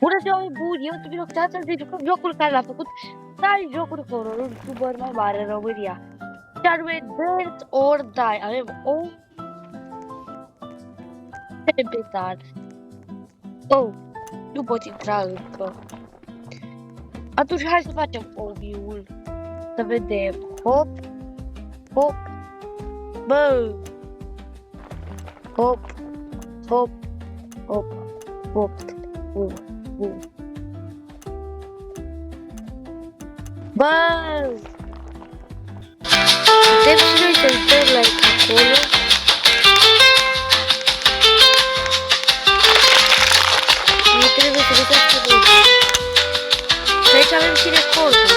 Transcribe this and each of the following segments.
Bună ziua, oameni buni! Eu sunt Binoxeață, să jucăm jocul care l-a făcut tare jocuri horror, un youtuber mai mare în România. Și anume Death or Die. Avem o tempetat. Oh, nu pot intra încă. Atunci hai să facem obiul. Să vedem. Hop, hop, bă! Hop, hop, hop, hop. Bă! Putem și noi să uităm like acolo. Nu trebuie să găsească lucruri. Și aici avem și recordul.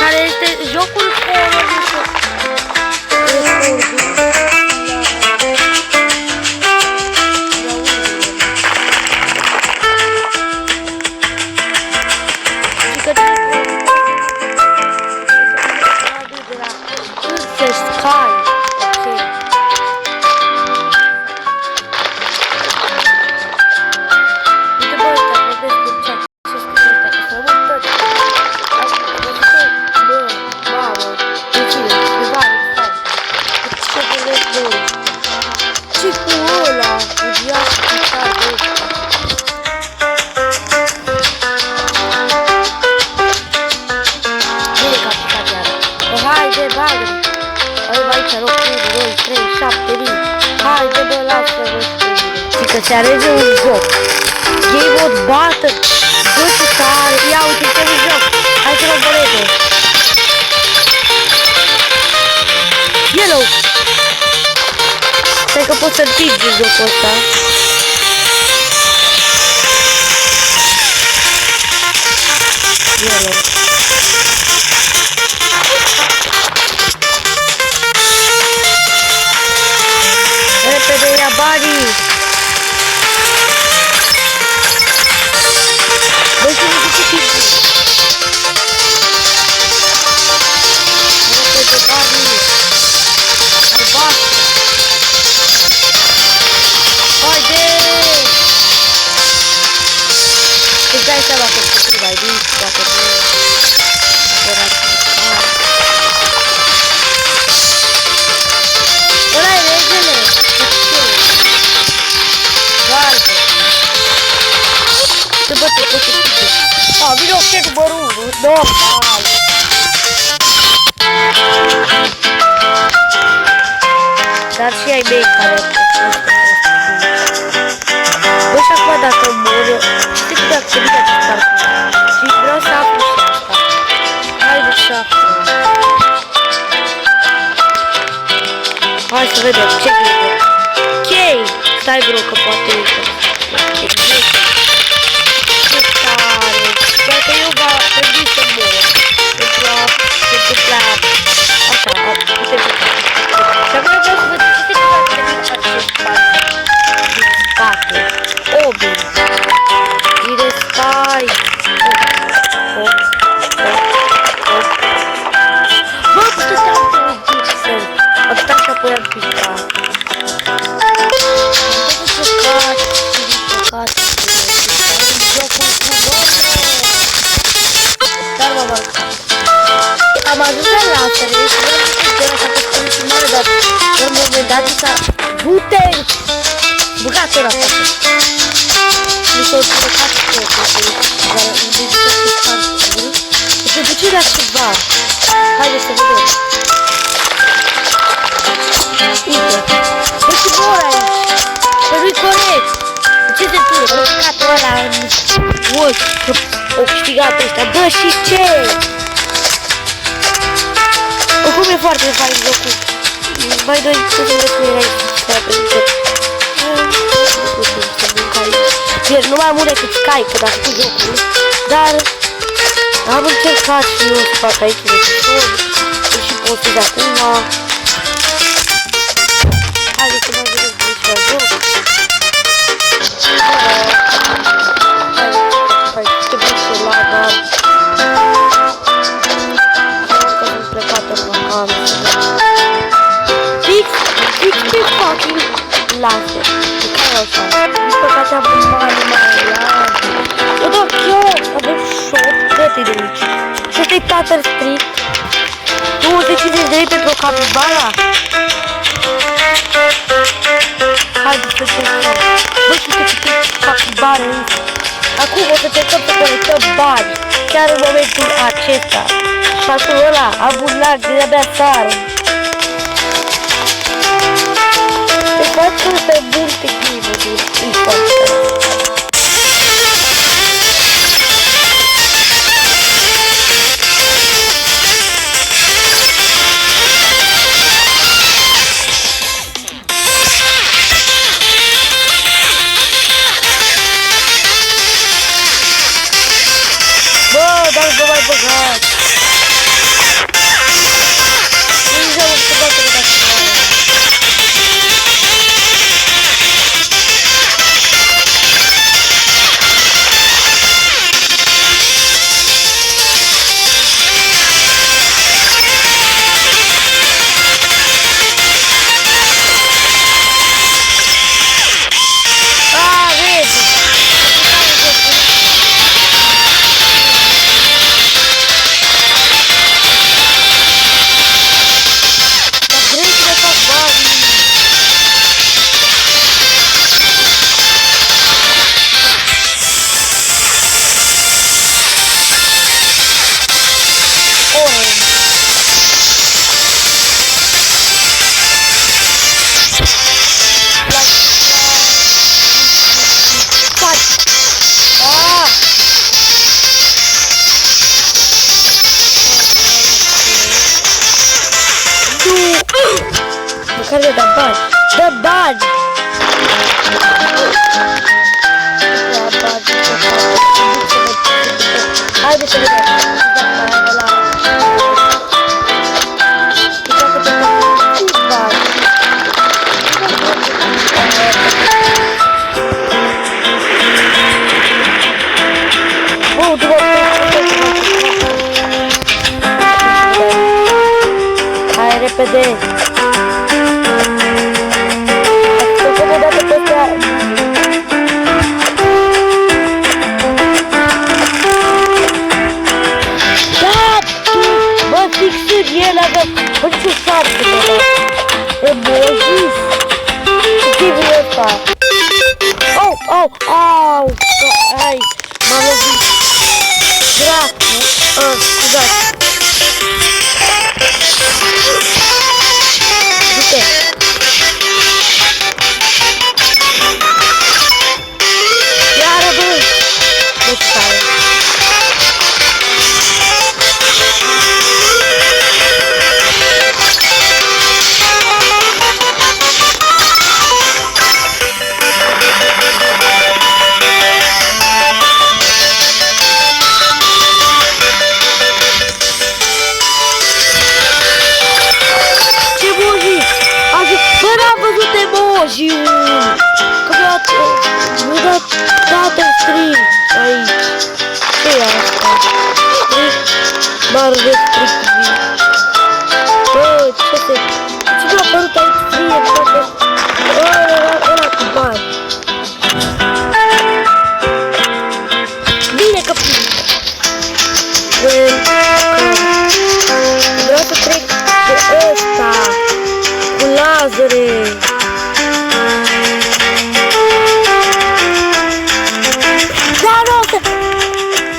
Care este jocul horror, nu știu. Că se alege un joc. Game of Battle. Jocul tare. Ia uite ce un joc. Hai să mă bărete. Yellow. Stai că pot să întingi jocul ăsta. Yellow. Repede ia banii. Băi, să nu zice timpul. Repede banii. Albastră. Haide! Îți dai seama că trebuie mai mici, dacă nu... Ăla-i regele! Guarda! Se bate tot ce știu. Vine o check numărul 1, normal! Dar și ai mei care au fost. Bă, și acum dacă mor, știi cum dacă se vine acest parcurs. Și vreau să aflu și asta. Haide să aflu. Hai să vedem ce gândă. Ok! Stai bro, că poate uite. Există. Ce tare! Doar că eu va trebui să mor. Pentru a se întâmpla așa, putem juca. Și acum vreau să văd ce se întâmplă din acest spate. Din spate. Obi. Din stai. Hop, hop, hop. Bă, că stăteam pe un pixel. Am stat și apoi am picat. Am ajuns la lasere și vreau să spun că s-a fost originală, dar la un moment dat s-a putere băgat ăla acasă. Mi s-a urcat totul, dar îmi zice că se sparge. Și se duce la ceva. Haide să vedem. Uite, bă, și mor aici. Că nu-i corect. Ce se întâmplă? Urcatul ăla în ochi. O câștigat ăștia. Bă, și ce? Oricum e foarte fain jocul. Mai doi să se vezi cum era aici. Bine, nu mai mult decât Sky, că a făcut jocul. Dar am încercat și eu să fac aici un episod. Și postez acum. Haideți să mai vedem cum este la joc. Trebuie să laga. Fix pe fucking laser. Care așa? Din păcate am bani mai la avem shop, dă-te de aici. Și ăsta-i Tatăl Strict. 250 de lei pentru o capibara. Haideți să cercăm. Bă, și că citim capibara însă. Acum o să cercăm să colectăm bani. Chiar în momentul acesta. Și acum ăla, am un lag, de-abia sară. Deci fac că ăsta e multe game-uri. E foarte tare. Dar vă mai băgați! Nu vreau să bată de așa. Măcar de da bani. Dă bani! Haide să vedem. Hai repede! Bă, ce șarpe de la? E bojis! Ce-i ăsta? Au, au, au! Ai, m-am lovit! Dracu! Scuzați! Du-te! Iară, bă! Deci tare! emojiul! Că mi-a dat Tatăl Strict aici. Ce e asta? Strict, bar restrictiv. Bă, ce se... Ce mi-a apărut aici frie, frate? Ăla cu bani. Bine că plică. Vreau să trec de ăsta. Cu lazere.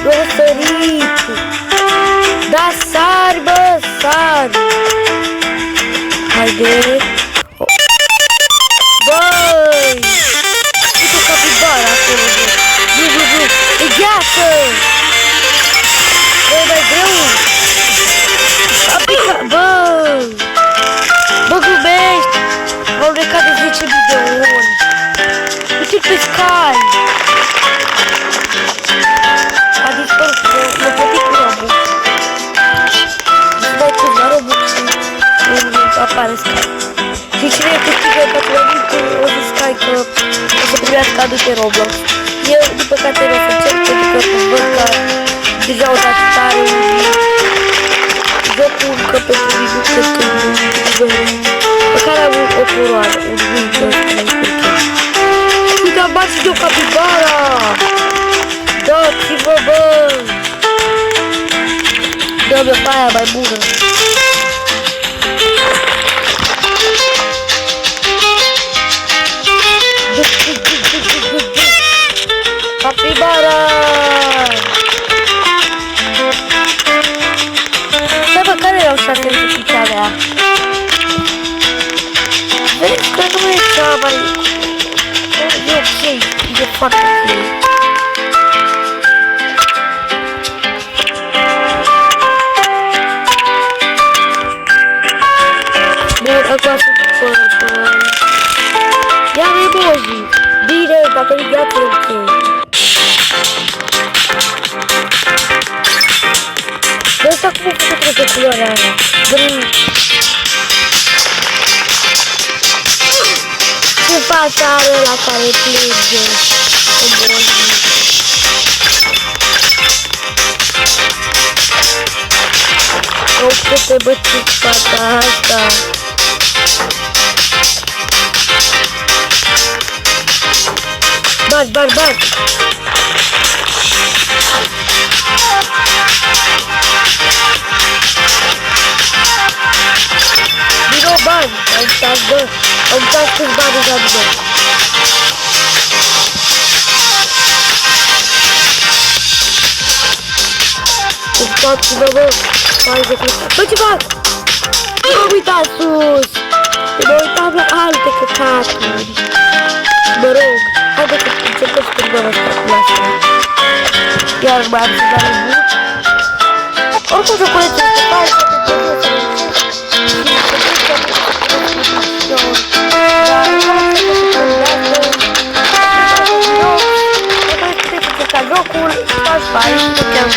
Răsărit! Da, sari, bă, sari! Haide! Băi! Uite o capibara acolo, bă! Nu! E gheață! Bă, e mai greu! Bă! Bă, glumești! M-au recat de 10.000 de ori! Uite-l pe Sky! A dispărut, mă plătit cu Robux. Îți dau câțiva Robux și apare Sky. Și cine câștigă patronii cu o zi Sky că o să primească aduse Roblox. Eu, din păcate, o să încerc pentru că văd că deja au dat tare jocul încă pentru video, cred că pe care am o coroană, un video ăsta mai spune. Uite, am bat și de o capibara! Dați-vă, bă! merge pe aia mai bună. Capibara! Stai bă, care erau 6 picioare aia? Vezi că nu e cea mai... E ok, e foarte ok. Bun, acum sunt purple. Ia-mi emoji! Bine, dacă e gata, e ok. Dar ăsta cum a făcut de culoarea aia? Ce fața are ăla care plânge? Emoji. O, câte bățit fața asta. Bagi, bagi, bagi! Din nou bani! Am uitat, bă! Am uitat câți bani deja din nou! Uitați-vă, bă! Hai de cât... Bă, ce fac? Nu m-am uitat sus! M-am uitat la alte căcaturi! Mă rog! Haideți să încercăm să terminăm asta cu asta. Iar mai am să dau un bun. Oricum să puneți în separe toate produsele. Și să vedeți că dar nu să vă joc. Dacă vreți să încercați jocul, stați pe aici și tot ce-am